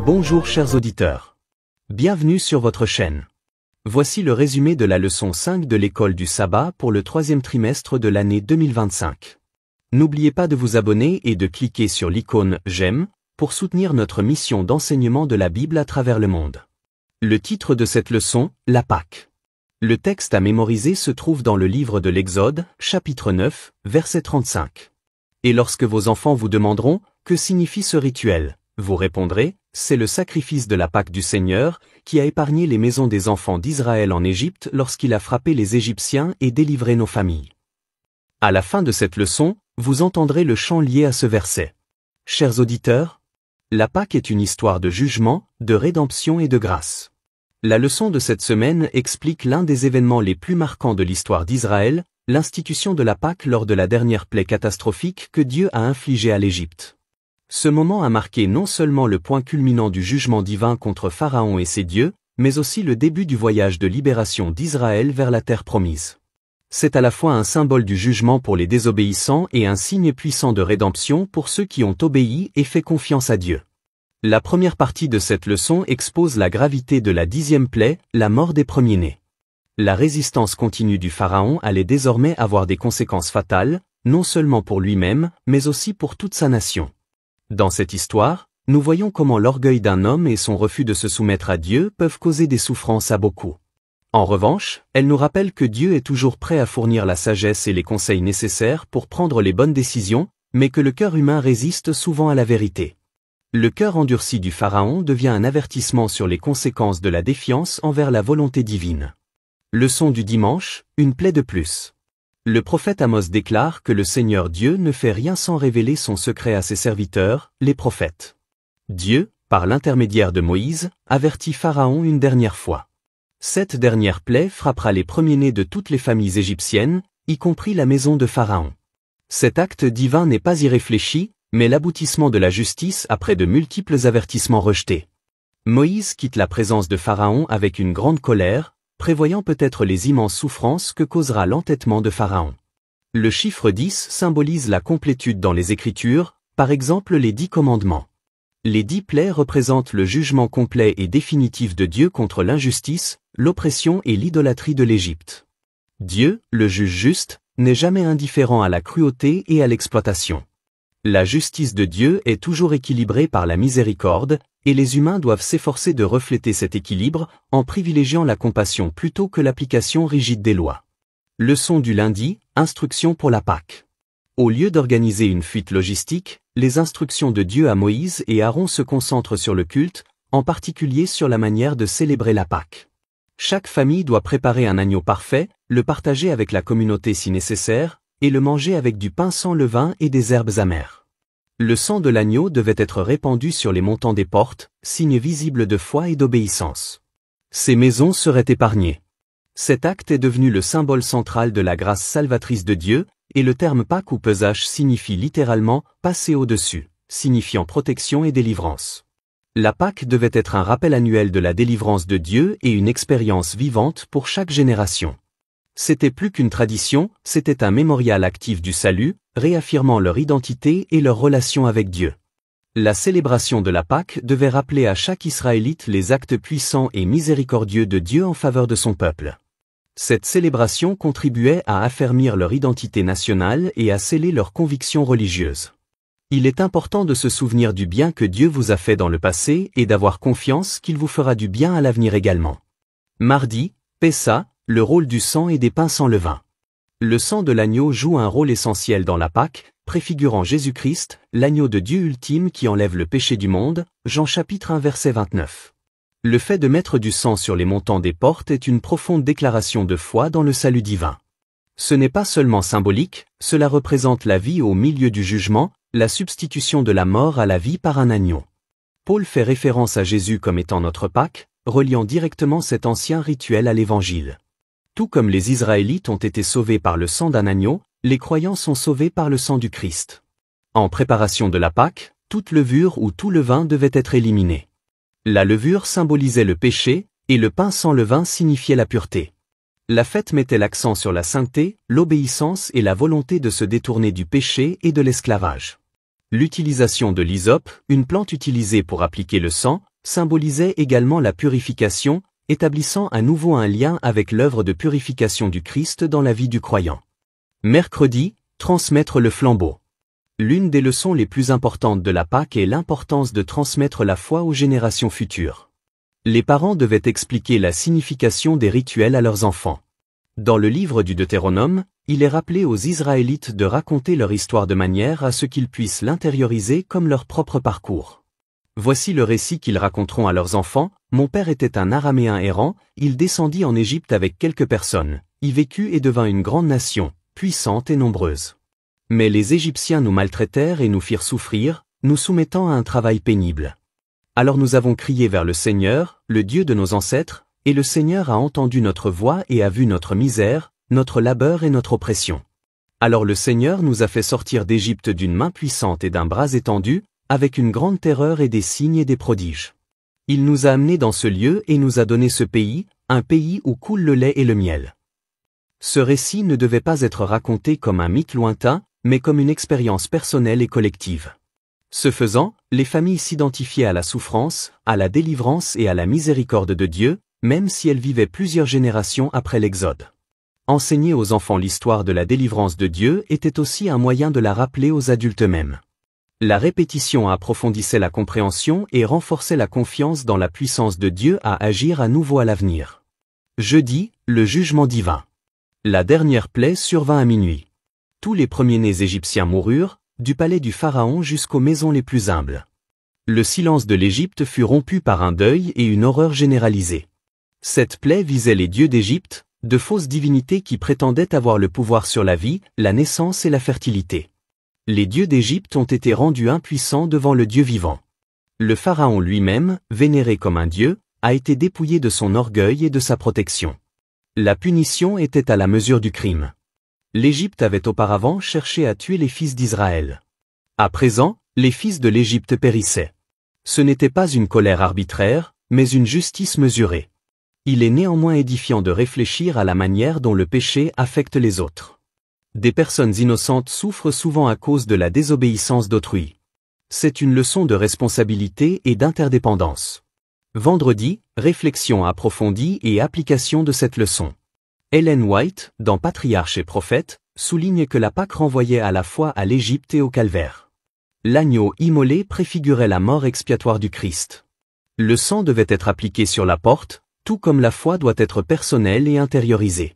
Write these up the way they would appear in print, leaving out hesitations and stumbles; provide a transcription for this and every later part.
Bonjour chers auditeurs. Bienvenue sur votre chaîne. Voici le résumé de la leçon 5 de l'école du sabbat pour le troisième trimestre de l'année 2025. N'oubliez pas de vous abonner et de cliquer sur l'icône « J'aime » pour soutenir notre mission d'enseignement de la Bible à travers le monde. Le titre de cette leçon, la Pâque. Le texte à mémoriser se trouve dans le livre de l'Exode, chapitre 9, verset 35. Et lorsque vos enfants vous demanderont « Que signifie ce rituel ?» vous répondrez « C'est le sacrifice de la Pâque du Seigneur, qui a épargné les maisons des enfants d'Israël en Égypte lorsqu'il a frappé les Égyptiens et délivré nos familles. » À la fin de cette leçon, vous entendrez le chant lié à ce verset. Chers auditeurs, la Pâque est une histoire de jugement, de rédemption et de grâce. La leçon de cette semaine explique l'un des événements les plus marquants de l'histoire d'Israël, l'institution de la Pâque lors de la dernière plaie catastrophique que Dieu a infligée à l'Égypte. Ce moment a marqué non seulement le point culminant du jugement divin contre Pharaon et ses dieux, mais aussi le début du voyage de libération d'Israël vers la terre promise. C'est à la fois un symbole du jugement pour les désobéissants et un signe puissant de rédemption pour ceux qui ont obéi et fait confiance à Dieu. La première partie de cette leçon expose la gravité de la 10e plaie, la mort des premiers-nés. La résistance continue du Pharaon allait désormais avoir des conséquences fatales, non seulement pour lui-même, mais aussi pour toute sa nation. Dans cette histoire, nous voyons comment l'orgueil d'un homme et son refus de se soumettre à Dieu peuvent causer des souffrances à beaucoup. En revanche, elle nous rappelle que Dieu est toujours prêt à fournir la sagesse et les conseils nécessaires pour prendre les bonnes décisions, mais que le cœur humain résiste souvent à la vérité. Le cœur endurci du Pharaon devient un avertissement sur les conséquences de la défiance envers la volonté divine. Leçon du dimanche, une plaie de plus. Le prophète Amos déclare que le Seigneur Dieu ne fait rien sans révéler son secret à ses serviteurs, les prophètes. Dieu, par l'intermédiaire de Moïse, avertit Pharaon une dernière fois. Cette dernière plaie frappera les premiers-nés de toutes les familles égyptiennes, y compris la maison de Pharaon. Cet acte divin n'est pas irréfléchi, mais l'aboutissement de la justice après de multiples avertissements rejetés. Moïse quitte la présence de Pharaon avec une grande colère, prévoyant peut-être les immenses souffrances que causera l'entêtement de Pharaon. Le chiffre 10 symbolise la complétude dans les Écritures, par exemple les 10 commandements. Les 10 plaies représentent le jugement complet et définitif de Dieu contre l'injustice, l'oppression et l'idolâtrie de l'Égypte. Dieu, le juge juste, n'est jamais indifférent à la cruauté et à l'exploitation. La justice de Dieu est toujours équilibrée par la miséricorde, et les humains doivent s'efforcer de refléter cet équilibre en privilégiant la compassion plutôt que l'application rigide des lois. Leçon du lundi, instructions pour la Pâque. Au lieu d'organiser une fuite logistique, les instructions de Dieu à Moïse et Aaron se concentrent sur le culte, en particulier sur la manière de célébrer la Pâque. Chaque famille doit préparer un agneau parfait, le partager avec la communauté si nécessaire, et le manger avec du pain sans levain et des herbes amères. Le sang de l'agneau devait être répandu sur les montants des portes, signe visible de foi et d'obéissance. Ces maisons seraient épargnées. Cet acte est devenu le symbole central de la grâce salvatrice de Dieu, et le terme Pâque ou pesach signifie littéralement « passer au-dessus », signifiant protection et délivrance. La Pâque devait être un rappel annuel de la délivrance de Dieu et une expérience vivante pour chaque génération. C'était plus qu'une tradition, c'était un mémorial actif du salut, réaffirmant leur identité et leur relation avec Dieu. La célébration de la Pâque devait rappeler à chaque Israélite les actes puissants et miséricordieux de Dieu en faveur de son peuple. Cette célébration contribuait à affermir leur identité nationale et à sceller leurs convictions religieuses. Il est important de se souvenir du bien que Dieu vous a fait dans le passé et d'avoir confiance qu'il vous fera du bien à l'avenir également. Mardi, Pessa, le rôle du sang et des pains sans levain. Le sang de l'agneau joue un rôle essentiel dans la Pâque, préfigurant Jésus-Christ, l'agneau de Dieu ultime qui enlève le péché du monde, Jean chapitre 1 verset 29. Le fait de mettre du sang sur les montants des portes est une profonde déclaration de foi dans le salut divin. Ce n'est pas seulement symbolique, cela représente la vie au milieu du jugement, la substitution de la mort à la vie par un agneau. Paul fait référence à Jésus comme étant notre Pâque, reliant directement cet ancien rituel à l'Évangile. Tout comme les Israélites ont été sauvés par le sang d'un agneau, les croyants sont sauvés par le sang du Christ. En préparation de la Pâque, toute levure ou tout levain devait être éliminé. La levure symbolisait le péché, et le pain sans levain signifiait la pureté. La fête mettait l'accent sur la sainteté, l'obéissance et la volonté de se détourner du péché et de l'esclavage. L'utilisation de l'hysope, une plante utilisée pour appliquer le sang, symbolisait également la purification, établissant à nouveau un lien avec l'œuvre de purification du Christ dans la vie du croyant. Mercredi, transmettre le flambeau. L'une des leçons les plus importantes de la Pâque est l'importance de transmettre la foi aux générations futures. Les parents devaient expliquer la signification des rituels à leurs enfants. Dans le livre du Deutéronome, il est rappelé aux Israélites de raconter leur histoire de manière à ce qu'ils puissent l'intérioriser comme leur propre parcours. Voici le récit qu'ils raconteront à leurs enfants. Mon père était un Araméen errant, il descendit en Égypte avec quelques personnes, y vécut et devint une grande nation, puissante et nombreuse. Mais les Égyptiens nous maltraitèrent et nous firent souffrir, nous soumettant à un travail pénible. Alors nous avons crié vers le Seigneur, le Dieu de nos ancêtres, et le Seigneur a entendu notre voix et a vu notre misère, notre labeur et notre oppression. Alors le Seigneur nous a fait sortir d'Égypte d'une main puissante et d'un bras étendu, avec une grande terreur et des signes et des prodiges. Il nous a amenés dans ce lieu et nous a donné ce pays, un pays où coule le lait et le miel. Ce récit ne devait pas être raconté comme un mythe lointain, mais comme une expérience personnelle et collective. Ce faisant, les familles s'identifiaient à la souffrance, à la délivrance et à la miséricorde de Dieu, même si elles vivaient plusieurs générations après l'Exode. Enseigner aux enfants l'histoire de la délivrance de Dieu était aussi un moyen de la rappeler aux adultes eux-mêmes. La répétition approfondissait la compréhension et renforçait la confiance dans la puissance de Dieu à agir à nouveau à l'avenir. Jeudi, le jugement divin. La dernière plaie survint à minuit. Tous les premiers-nés égyptiens moururent, du palais du Pharaon jusqu'aux maisons les plus humbles. Le silence de l'Égypte fut rompu par un deuil et une horreur généralisée. Cette plaie visait les dieux d'Égypte, de fausses divinités qui prétendaient avoir le pouvoir sur la vie, la naissance et la fertilité. Les dieux d'Égypte ont été rendus impuissants devant le Dieu vivant. Le Pharaon lui-même, vénéré comme un dieu, a été dépouillé de son orgueil et de sa protection. La punition était à la mesure du crime. L'Égypte avait auparavant cherché à tuer les fils d'Israël. À présent, les fils de l'Égypte périssaient. Ce n'était pas une colère arbitraire, mais une justice mesurée. Il est néanmoins édifiant de réfléchir à la manière dont le péché affecte les autres. Des personnes innocentes souffrent souvent à cause de la désobéissance d'autrui. C'est une leçon de responsabilité et d'interdépendance. Vendredi, réflexion approfondie et application de cette leçon. Ellen White, dans Patriarches et Prophètes, souligne que la Pâque renvoyait à la fois à l'Égypte et au calvaire. L'agneau immolé préfigurait la mort expiatoire du Christ. Le sang devait être appliqué sur la porte, tout comme la foi doit être personnelle et intériorisée.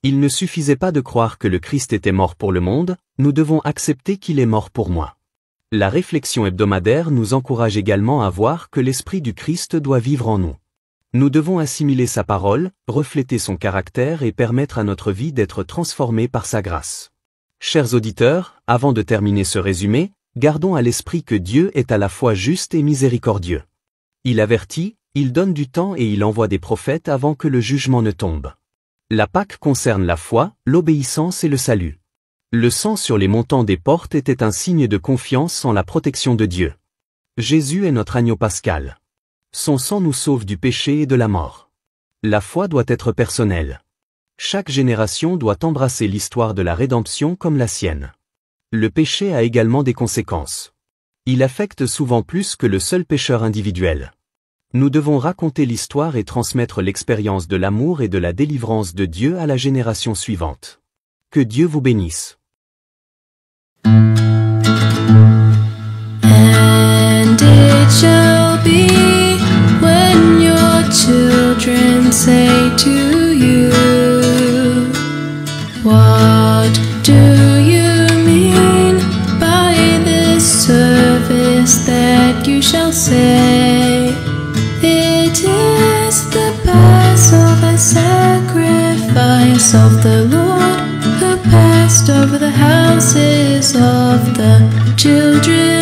Il ne suffisait pas de croire que le Christ était mort pour le monde, nous devons accepter qu'il est mort pour moi. La réflexion hebdomadaire nous encourage également à voir que l'Esprit du Christ doit vivre en nous. Nous devons assimiler sa parole, refléter son caractère et permettre à notre vie d'être transformée par sa grâce. Chers auditeurs, avant de terminer ce résumé, gardons à l'esprit que Dieu est à la fois juste et miséricordieux. Il avertit, il donne du temps et il envoie des prophètes avant que le jugement ne tombe. La Pâque concerne la foi, l'obéissance et le salut. Le sang sur les montants des portes était un signe de confiance en la protection de Dieu. Jésus est notre agneau pascal. Son sang nous sauve du péché et de la mort. La foi doit être personnelle. Chaque génération doit embrasser l'histoire de la rédemption comme la sienne. Le péché a également des conséquences. Il affecte souvent plus que le seul pécheur individuel. Nous devons raconter l'histoire et transmettre l'expérience de l'amour et de la délivrance de Dieu à la génération suivante. Que Dieu vous bénisse. And it shall be when your children say to you, what do you mean by this service that you shall say? It is the Passover sacrifice of the Lord, who passed over the houses of the children